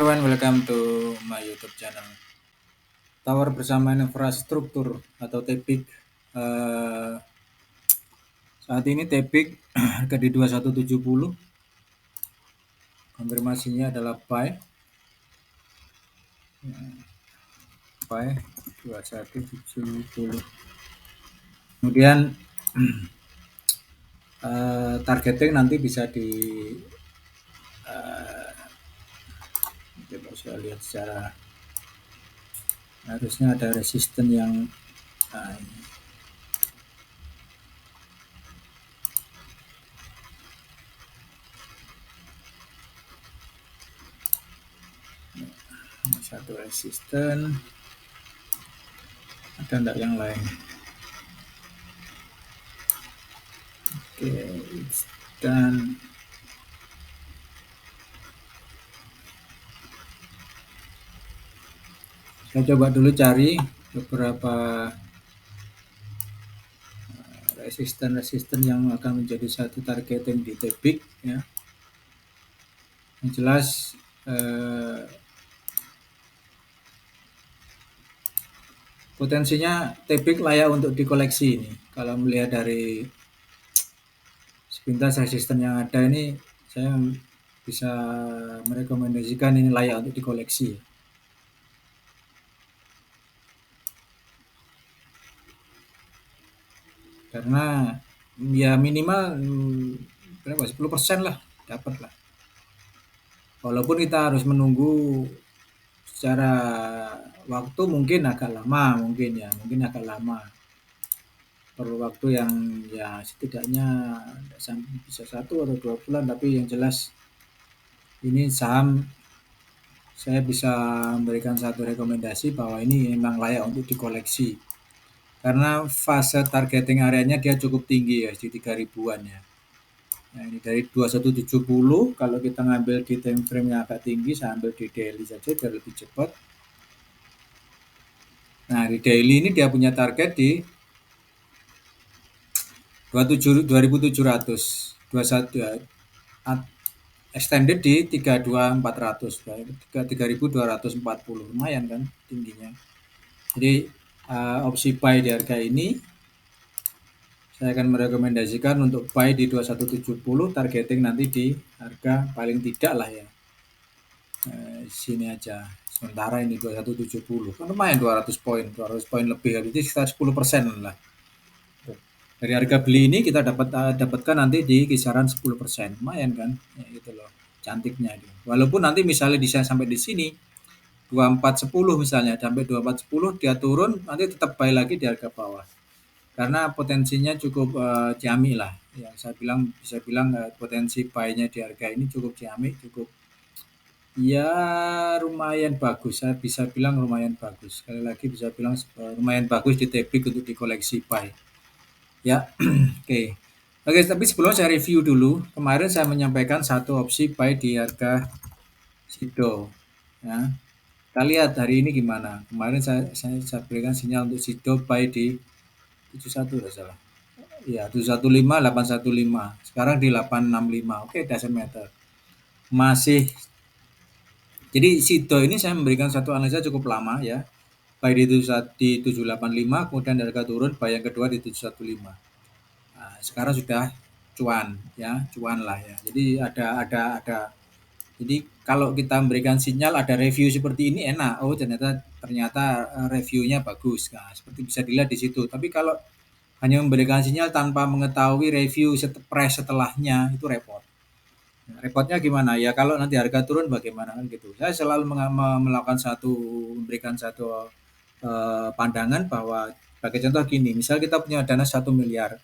everyone, welcome to my YouTube channel. Tawar bersama infrastruktur atau TEPIK. Saat ini TEPIK harga di 2170. Konfirmasinya adalah buy. Buy 2170. Kemudian targeting nanti bisa di coba saya lihat secara harusnya ada resisten yang satu resisten, ada enggak yang lain? Oke, dan saya coba dulu cari beberapa resisten yang akan menjadi satu targeting di TEPIK ya. Yang jelas potensinya TEPIK layak untuk dikoleksi ini. Kalau melihat dari sepintas resisten yang ada ini, saya bisa merekomendasikan ini layak untuk dikoleksi. Karena ya minimal berapa 10% lah dapat lah. Walaupun kita harus menunggu secara waktu mungkin agak lama, mungkin agak lama. Perlu waktu yang ya setidaknya bisa 1 atau 2 bulan, tapi yang jelas ini saham saya bisa memberikan satu rekomendasi bahwa ini memang layak untuk dikoleksi. Karena fase targeting areanya dia cukup tinggi ya, di 3000-an ya. Nah, ini dari 2170, kalau kita ngambil di time frame yang agak tinggi, saya ambil di daily saja biar lebih cepat. Nah, di daily ini dia punya target di 2700, 21 ya, extended di 32400, 3240, lumayan kan tingginya. Jadi opsi buy di harga ini saya akan merekomendasikan untuk buy di 2170, targeting nanti di harga paling tidak lah ya sini aja. Sementara ini 2170 kan lumayan 200 poin lebih, jadi sekitar 10% lah. Dari harga beli ini kita dapatkan nanti di kisaran 10%, lumayan kan? Ya, gitu loh, cantiknya itu. Walaupun nanti misalnya bisa sampai di sini 2410 misalnya, sampai 2410 dia turun, nanti tetap buy lagi di harga bawah. Karena potensinya cukup ciamik lah. Ya, saya bisa bilang potensi buy-nya di harga ini cukup ciamik, cukup ya lumayan bagus. Saya bisa bilang lumayan bagus. Sekali lagi bisa bilang lumayan bagus di TEPIK untuk dikoleksi buy. Ya, oke. Oke, tapi sebelum saya review dulu, kemarin saya menyampaikan satu opsi buy di harga SIDO. Ya. Kita lihat hari ini gimana. Kemarin saya berikan sinyal untuk SIDO buy di 71 udah salah. Ya, 715, 815. Sekarang di 865. Oke, doesn't matter. Masih. Jadi SIDO ini saya memberikan satu analisa cukup lama ya. Buy di 785, kemudian harga turun, buy yang kedua di 715. Nah, sekarang sudah cuan ya, cuan lah ya. Jadi ada. Jadi kalau kita memberikan sinyal ada review seperti ini enak. Oh, ternyata reviewnya bagus. Nah, seperti bisa dilihat di situ. Tapi kalau hanya memberikan sinyal tanpa mengetahui review price setelahnya, itu repot. Nah, repotnya gimana? Ya kalau nanti harga turun bagaimana kan gitu. Saya selalu memberikan satu pandangan bahwa sebagai contoh gini, misal kita punya dana 1 miliar.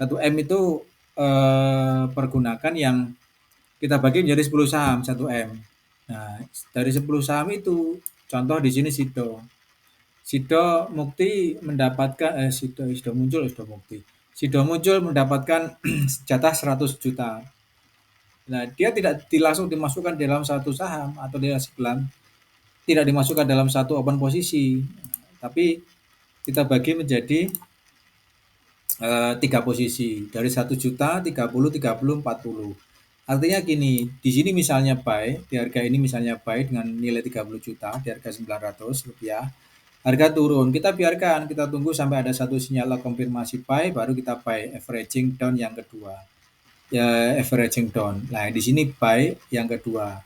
1 M itu pergunakan yang kita bagi menjadi 10 saham 1 M. Nah, dari 10 saham itu contoh di sini SIDO. SIDO Mukti mendapatkan SIDO muncul Mukti. SIDO muncul mendapatkan jatah 100 juta. Nah, dia tidak langsung dimasukkan dalam satu saham atau di sebelah, tidak dimasukkan dalam satu open posisi. Tapi kita bagi menjadi 3 posisi dari 1 juta, 30, 30, 40. Artinya gini, di sini misalnya buy, di harga ini misalnya buy dengan nilai 30 juta, di harga Rp900, harga turun, kita biarkan, kita tunggu sampai ada satu sinyal konfirmasi buy, baru kita buy averaging down yang kedua. Ya, averaging down. Nah, di sini buy yang kedua.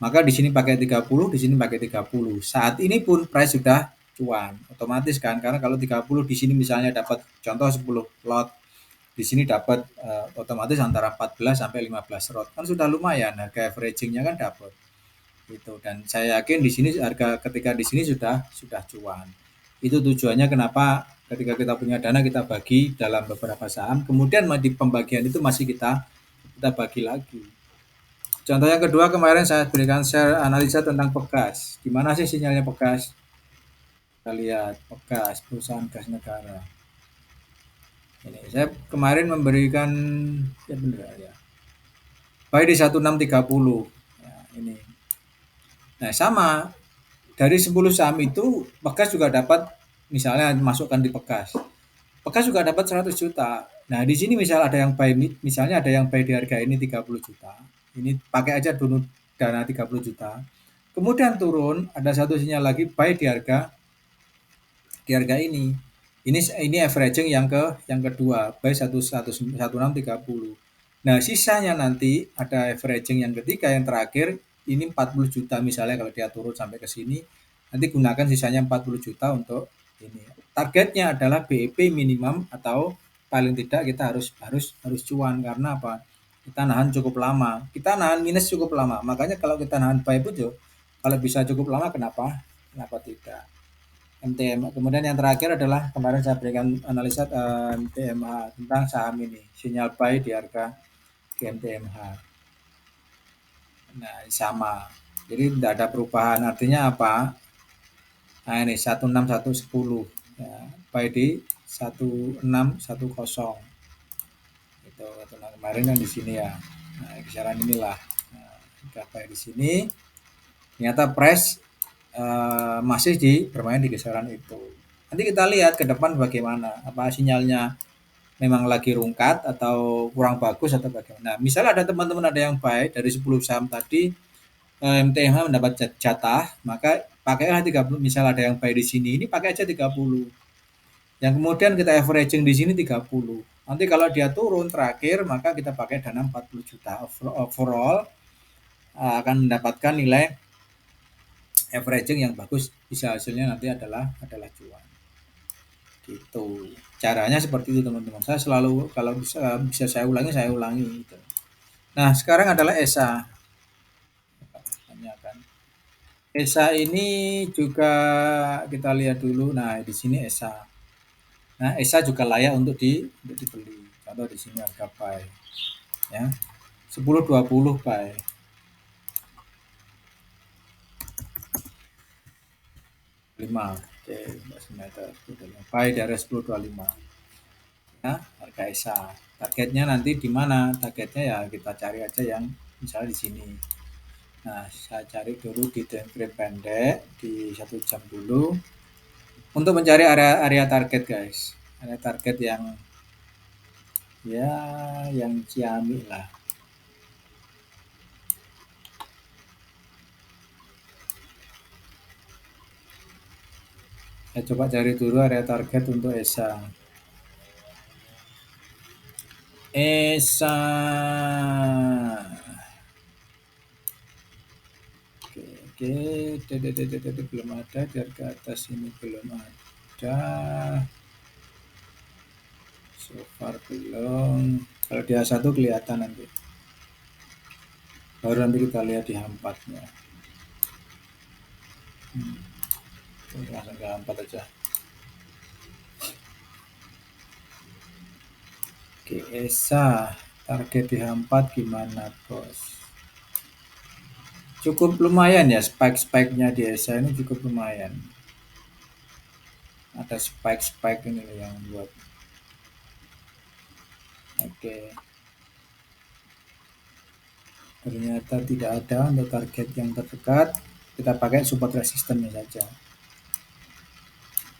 Maka di sini pakai 30, di sini pakai 30. Saat ini pun price sudah cuan, otomatis kan, karena kalau 30 di sini misalnya dapat contoh 10 lot, di sini dapat otomatis antara 14 sampai 15 lot. Kan sudah lumayan harga averagingnya kan dapat. Gitu. Dan saya yakin di sini harga ketika di sini sudah cuan. Itu tujuannya kenapa ketika kita punya dana kita bagi dalam beberapa saham, kemudian di pembagian itu masih kita bagi lagi. Contoh yang kedua kemarin saya berikan share analisa tentang Pegas. Gimana sih sinyalnya Pegas? Kita lihat Pegas, perusahaan gas negara. Ini saya kemarin memberikan ya benar ya. Baik di 1630. Ya, ini. Nah, sama dari 10 saham itu Pegas juga dapat misalnya masukkan di Pegas. Pegas juga dapat 100 juta. Nah, di sini misal ada yang buy misalnya ada yang buy di harga ini 30 juta. Ini pakai aja dulu dana 30 juta. Kemudian turun, ada satu sinyal lagi buy di harga ini. Ini averaging yang kedua, buy 1630. Nah, sisanya nanti ada averaging yang ketiga yang terakhir ini 40 juta misalnya kalau dia turun sampai ke sini, nanti gunakan sisanya 40 juta untuk ini. Targetnya adalah BEP minimum atau paling tidak kita harus cuan karena apa? Kita nahan cukup lama. Kita nahan minus cukup lama. Makanya kalau kita nahan buy pun kalau bisa cukup lama kenapa? Kenapa tidak? MTM. Kemudian yang terakhir adalah kemarin saya berikan analisa MTMH tentang saham ini, sinyal buy di harga GMTMH. Nah, sama. Jadi tidak ada perubahan. Artinya apa? Nah, ini 16110. Ya, buy di 1610. Itu nah, kemarin kan di sini ya. Nah, kisaran inilah. Nah, kita buy di sini. Ternyata price masih bermain di kisaran itu. Nanti kita lihat ke depan bagaimana, apa sinyalnya memang lagi rungkat atau kurang bagus atau bagaimana. Nah, misalnya ada teman-teman ada yang buy dari 10 saham tadi, MTMH mendapat jatah, maka pakailah 30. Misal ada yang buy di sini, ini pakai aja 30. Yang kemudian kita averaging di sini 30. Nanti kalau dia turun terakhir, maka kita pakai dana 40 juta overall akan mendapatkan nilai averaging yang bagus, bisa hasilnya nanti adalah cuan. Gitu. Caranya seperti itu teman-teman. Saya selalu kalau bisa saya ulangi gitu. Nah, sekarang adalah ESA. Tanyakan. ESA ini juga kita lihat dulu. Nah, di sini ESA. Nah, ESA juga layak untuk dibeli. Contoh di sini harga buy ya. 10.20 buy. Lima. Oke, meter. Buy dari 10.25. Ya, harga ESA. Targetnya nanti di mana? Targetnya ya kita cari aja yang misalnya di sini. Nah, saya cari dulu di time frame pendek di 1 jam dulu untuk mencari area target guys. Area target yang ya yang ciamik lah. Saya coba cari dulu area target untuk ESA. ESA. Oke, belum ada di harga atas ini belum ada. So far belum. Kalau di A1 kelihatan nanti. Baru nanti kita lihat di H4-nya. Langsung ke H4 aja. Oke, ESA target di H4 gimana bos? Cukup lumayan ya spike-spike-nya di ESA ini cukup lumayan. Ada spike-spike ini yang buat. Oke. Ternyata tidak ada untuk target yang terdekat. Kita pakai support resistance saja.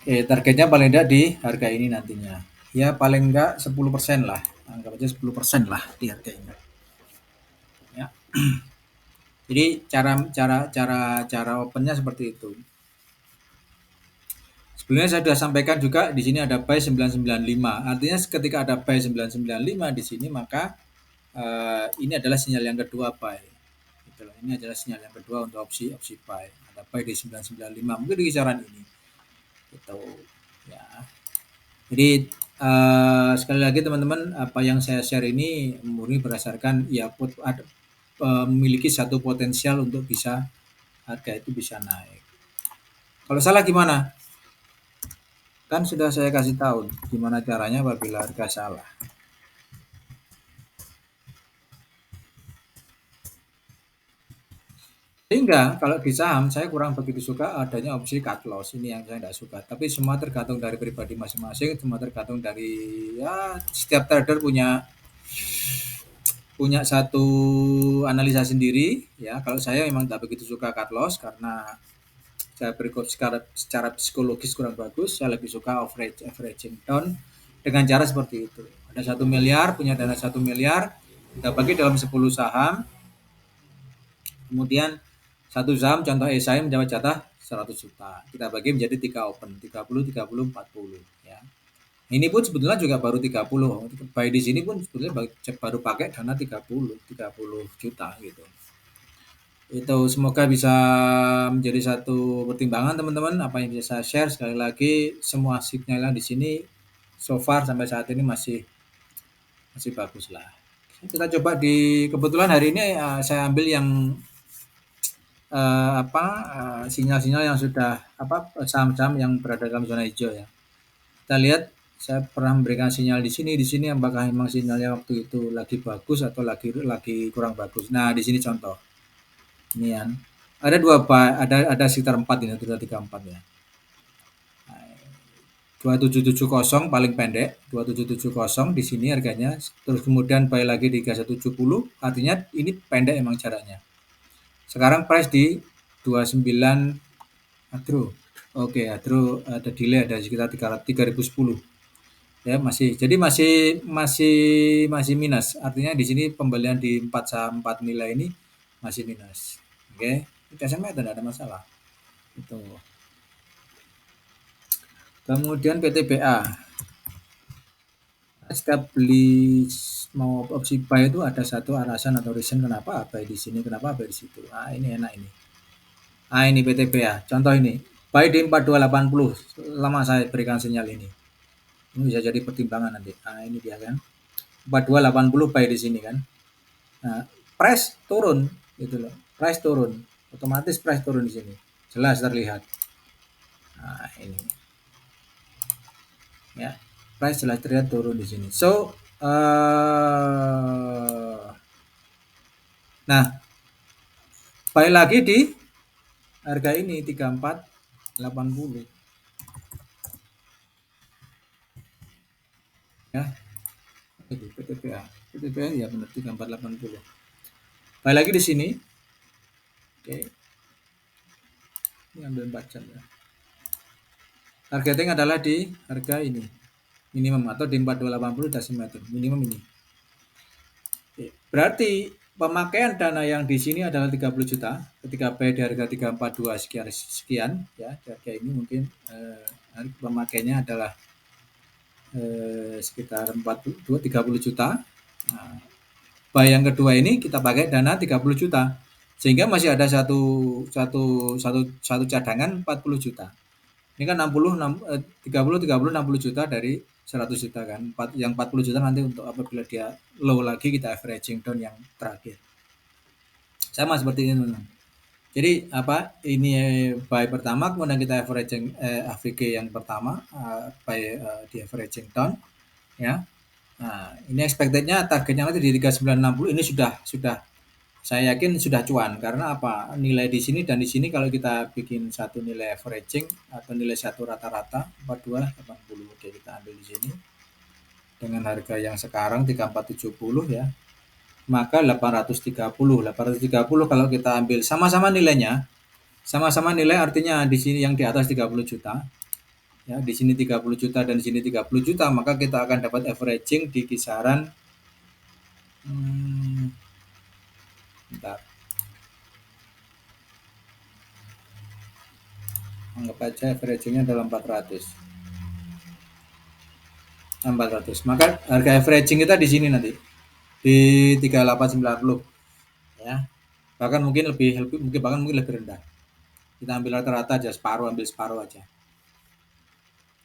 Oke, targetnya paling tidak di harga ini nantinya. Ya paling enggak 10% lah. Anggap aja 10% lah di harga ini. Jadi cara opennya seperti itu. Sebenarnya saya sudah sampaikan juga di sini ada buy 995. Artinya ketika ada buy 995 di sini maka ini adalah sinyal yang kedua buy. Gitu loh. Ini adalah sinyal yang kedua untuk opsi buy. Ada buy di 995 mungkin di kisaran ini. Gitu. Ya. Jadi sekali lagi teman-teman apa yang saya share ini murni berdasarkan ya memiliki satu potensial untuk bisa harga itu bisa naik. Kalau salah gimana? Kan sudah saya kasih tahu gimana caranya apabila harga salah. Sehingga kalau di saham saya kurang begitu suka adanya opsi cut loss, ini yang saya tidak suka. Tapi semua tergantung dari pribadi masing-masing, semua tergantung dari ya setiap trader punya punya satu analisa sendiri ya. Kalau saya memang tidak begitu suka cut loss karena saya berikut secara psikologis kurang bagus. Saya lebih suka averaging down dengan cara seperti itu. Ada 1 miliar, punya dana 1 miliar, kita bagi dalam 10 saham. Kemudian satu saham contoh ESAI mendapat jatah 100 juta. Kita bagi menjadi 3 open, 30, 30, 40 ya. Ini pun sebetulnya juga baru 30. Buy di sini pun sebetulnya baru pakai dana 30 juta gitu. Itu semoga bisa menjadi satu pertimbangan teman-teman apa yang bisa saya share. Sekali lagi semua signalnya di sini so far sampai saat ini masih bagus lah. Kita coba kebetulan hari ini saya ambil yang sinyal-sinyal yang sudah saham-saham yang berada dalam zona hijau ya. Kita lihat saya pernah memberikan sinyal di sini apakah memang sinyalnya waktu itu lagi bagus atau lagi kurang bagus. Nah, di sini contoh. Ini kan. Ada sekitar 4 ini, 3 4 ya. 2770 paling pendek, 2770 di sini harganya. Terus kemudian buy lagi di 3170, artinya ini pendek emang jaraknya. Sekarang price di 29 Adro. Oke, Adro ada delay ada sekitar 3010. Ya, masih minus. Artinya di sini pembelian di 4 saham 4 nilai ini masih minus. Oke, kita sama tidak ada masalah. Itu. Kemudian PTBA. Setiap beli mau opsi buy itu ada satu alasan atau reason kenapa buy di sini, kenapa buy di situ. Ini enak ini. Ini PTBA. Contoh ini, buy di 4280. Lama saya berikan sinyal ini. Ini bisa jadi pertimbangan nanti. Ini dia kan. 4280 buy di sini kan. Nah, price turun gitu loh. Price turun. Otomatis price turun di sini. Jelas terlihat. Nah, ini. Ya. Price jelas terlihat turun di sini. So, nah, buy lagi di harga ini 3480. Ya. PTPA ya benar 3480. Buy lagi di sini. Oke. Ini ambil 4 jam ya. Targeting adalah di harga ini. Minimum atau di 4280 desimeter. Minimum ini. Oke. Berarti pemakaian dana yang di sini adalah 30 juta. Ketika buy di harga 342 sekian ya, harga ini mungkin pemakainya adalah sekitar 30 juta. Nah, buy yang kedua ini kita pakai dana 30 juta. Sehingga masih ada satu cadangan 40 juta. Ini kan 30 60 juta dari 100 juta kan. Yang 40 juta nanti untuk apabila dia low lagi kita averaging down yang terakhir. Sama seperti ini teman-teman. Jadi ini buy pertama kemudian kita averaging AVG yang pertama buy di averaging down ya. Nah, ini expectednya targetnya nanti di 3960 ini sudah saya yakin sudah cuan karena apa? Nilai di sini dan di sini kalau kita bikin satu nilai averaging atau nilai satu rata-rata 4280. Oke, kita ambil di sini. Dengan harga yang sekarang 3470 ya. Maka 830. 830 kalau kita ambil sama-sama nilainya. Sama-sama nilai artinya di sini yang di atas 30 juta. Ya, di sini 30 juta dan di sini 30 juta, maka kita akan dapat averaging di kisaran Bentar. Anggap aja averagingnya adalah 400. Maka harga averaging kita di sini nanti di 3890 ya. Bahkan mungkin mungkin lebih rendah. Kita ambil rata-rata aja, ambil separuh aja.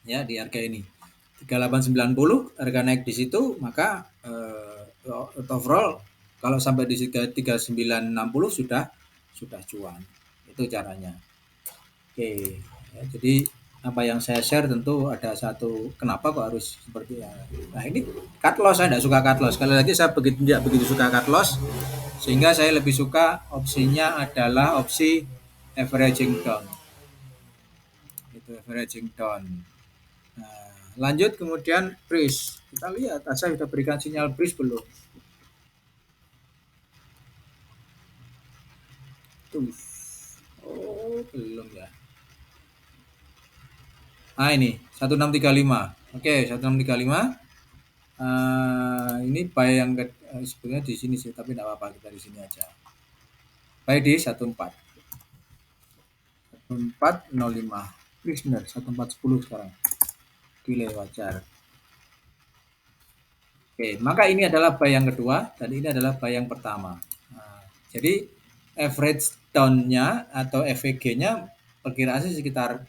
Ya, di harga ini. 3890 harga naik di situ, maka overall kalau sampai di 3960 sudah cuan. Itu caranya. Oke, ya, jadi apa yang saya share tentu ada satu kenapa kok harus seperti ya. Nah ini cut loss, saya tidak suka cut loss. Sekali lagi saya tidak begitu suka cut loss, sehingga saya lebih suka opsinya adalah opsi averaging down. Itu averaging down. Nah, lanjut kemudian breeze. Kita lihat, saya sudah berikan sinyal breeze belum? Tuh. Oh, belum ya. Nah ini 1635. Oke, 1635. Ini buy yang sebenarnya di sini sih, tapi tidak apa-apa, kita di sini aja. Buy di 14. 1405. Ini benar 1410 sekarang. Delay wajar. Oke, maka ini adalah buy yang kedua dan ini adalah buy yang pertama. Nah, jadi average down-nya atau FVG-nya perkiraan sih sekitar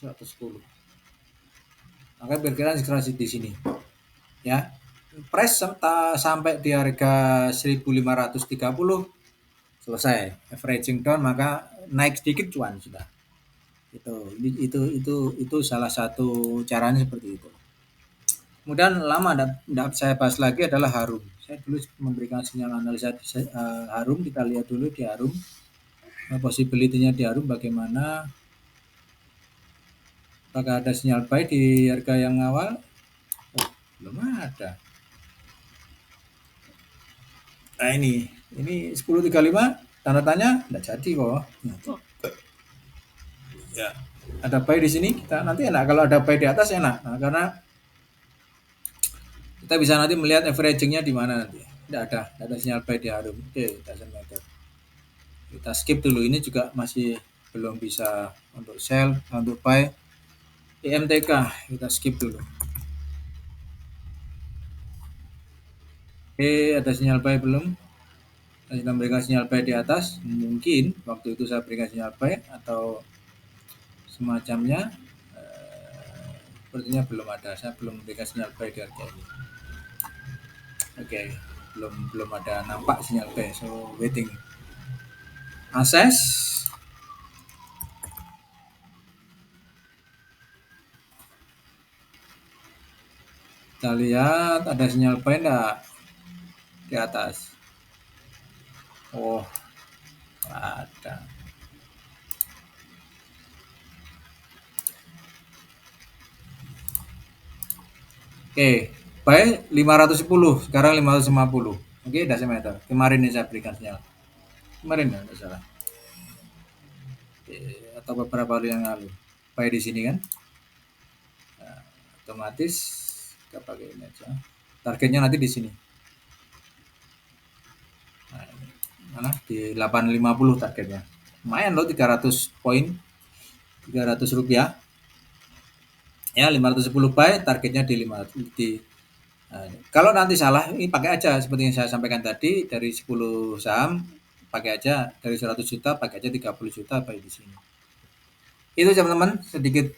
110. Maka perkiraan sekitar di sini. Ya. Price sampai di harga 1530 selesai. Averaging down maka naik sedikit cuan sudah. Itu salah satu caranya seperti itu. Kemudian lama tidak saya bahas lagi adalah Harum. Saya dulu memberikan sinyal analisa Harum, kita lihat dulu di Harum. Possibility-nya di Harum bagaimana? Apakah ada sinyal buy di harga yang awal? Oh, belum ada. Nah ini 1035 tanda tanya tidak jadi kok. Ya, ada buy di sini kita nanti enak kalau ada buy di atas enak. Nah, karena kita bisa nanti melihat averagingnya di mana nanti. Tidak ada sinyal buy di Harum. Oke, doesn't matter. Kita skip dulu, ini juga masih belum bisa untuk sell, untuk buy. IMTK kita skip dulu. Oke, ada sinyal buy belum? Saya sudah memberikan sinyal buy di atas. Mungkin waktu itu saya berikan sinyal buy atau semacamnya. Sepertinya belum ada. Saya belum memberikan sinyal buy di harga ini. Oke, belum ada nampak sinyal buy. So waiting. Akses. Kita lihat ada sinyal buy enggak di atas. Oh, ada. Oke, buy 510, sekarang 550. Oke, dasimeter. Kemarin ini saya berikan sinyal. Kemarin ya, tidak salah. Oke, atau beberapa hari yang lalu. Buy di sini kan. Nah, otomatis kita pakai ini aja. Targetnya nanti di sini. Nah, mana? Di 850 targetnya. Lumayan loh 300 poin. 300 rupiah. Ya, 510 buy, targetnya di 500 di kalau nanti salah, ini pakai aja seperti yang saya sampaikan tadi, dari 10 saham pakai aja, dari 100 juta pakai aja 30 juta buy di sini. Itu teman-teman sedikit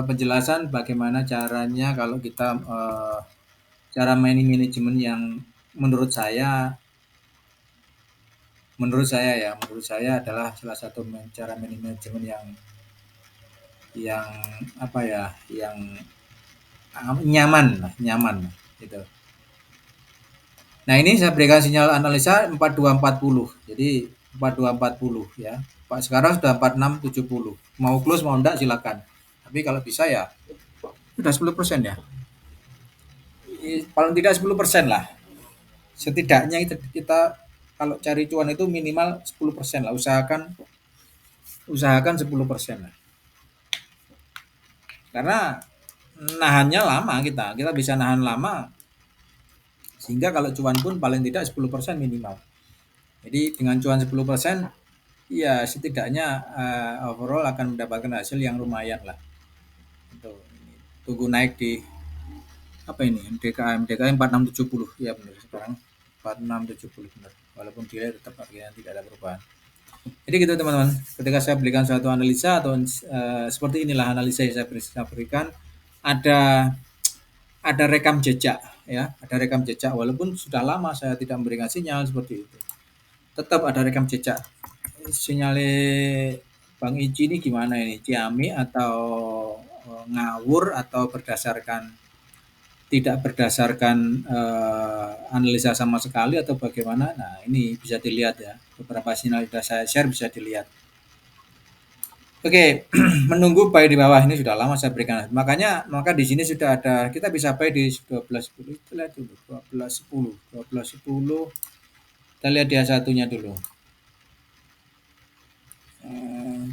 penjelasan bagaimana caranya kalau kita cara mining management yang menurut saya adalah salah satu cara mining management yang apa ya, yang nyaman gitu. Nah ini saya berikan sinyal analisa 4240, jadi 4240 ya. Pak sekarang sudah 4670. Mau close mau enggak silakan. Tapi kalau bisa ya Sudah 10% ya? Paling tidak 10% lah. Setidaknya itu kita kalau cari cuan itu minimal 10% lah. Usahakan usahakan 10% lah. Karena nahannya lama kita. Kita bisa nahan lama sehingga kalau cuan pun paling tidak 10% minimal. Jadi dengan cuan 10%, ya setidaknya overall akan mendapatkan hasil yang lumayan lah. Tunggu naik di apa ini DKM 4670 ya benar sekarang 4670 benar, walaupun dia tetap harganya tidak ada perubahan. Jadi gitu teman-teman, ketika saya berikan suatu analisa atau seperti inilah analisa yang saya berikan, ada rekam jejak ya, ada rekam jejak walaupun sudah lama saya tidak memberikan sinyal seperti itu, tetap ada rekam jejak. Sinyalnya Bang Iji ini gimana ini, Ciami atau ngawur atau tidak berdasarkan analisa sama sekali atau bagaimana. Nah ini bisa dilihat ya, beberapa sinyal sudah saya share bisa dilihat. Oke, menunggu buy di bawah ini sudah lama saya berikan. Maka di sini sudah ada, kita bisa buy di 12.10. Kita lihat dulu 12.10, 12.10. Kita lihat dia satunya dulu.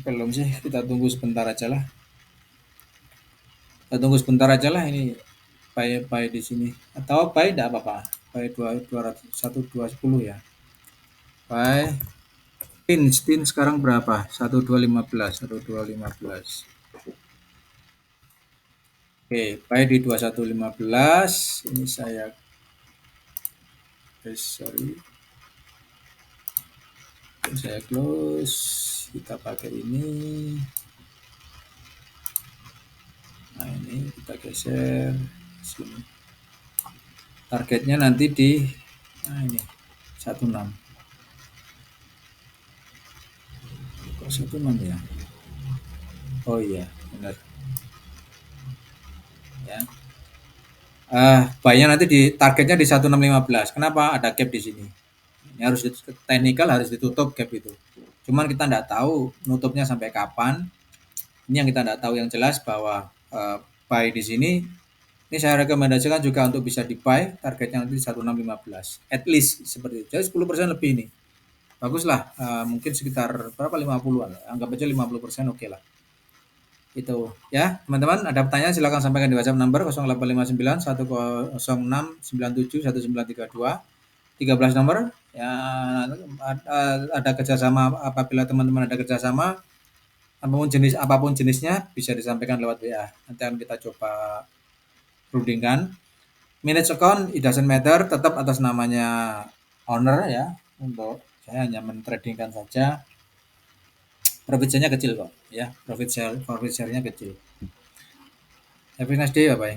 Belum sih, kita tunggu sebentar aja lah. Kita tunggu sebentar aja lah ini buy di sini. Atau buy tidak apa-apa. Buy 1210 ya. Buy spin sekarang berapa? 1215, 1215. Oke, buy di 2115. Ini saya sorry. Saya close. Kita pakai ini. Nah, ini kita geser sini. Targetnya nanti di ini 16. Kok 16 ya? Oh iya, benar. Ya. Buy-nya nanti di targetnya di 1615. Kenapa? Ada gap di sini. Ini harus technical harus ditutup gap itu. Cuman kita tidak tahu nutupnya sampai kapan. Ini yang kita tidak tahu, yang jelas bahwa buy di sini ini saya rekomendasikan juga untuk bisa di buy, targetnya nanti 1615. At least seperti itu. Jadi 10% lebih ini. Baguslah, mungkin sekitar berapa 50-an. Anggap aja 50% oke lah. Itu ya, teman-teman ada pertanyaan silakan sampaikan di WhatsApp number 0859 106 97 1932. 13 nomor ya, ada kerjasama. Apabila teman-teman ada kerjasama apapun jenisnya bisa disampaikan lewat WA, nanti akan kita coba rundingkan. Manage account it doesn't matter, tetap atas namanya owner ya, untuk saya hanya mentradingkan saja. Profit share-nya kecil kok ya, profit share-nya kecil. Have a nice day, bye bye.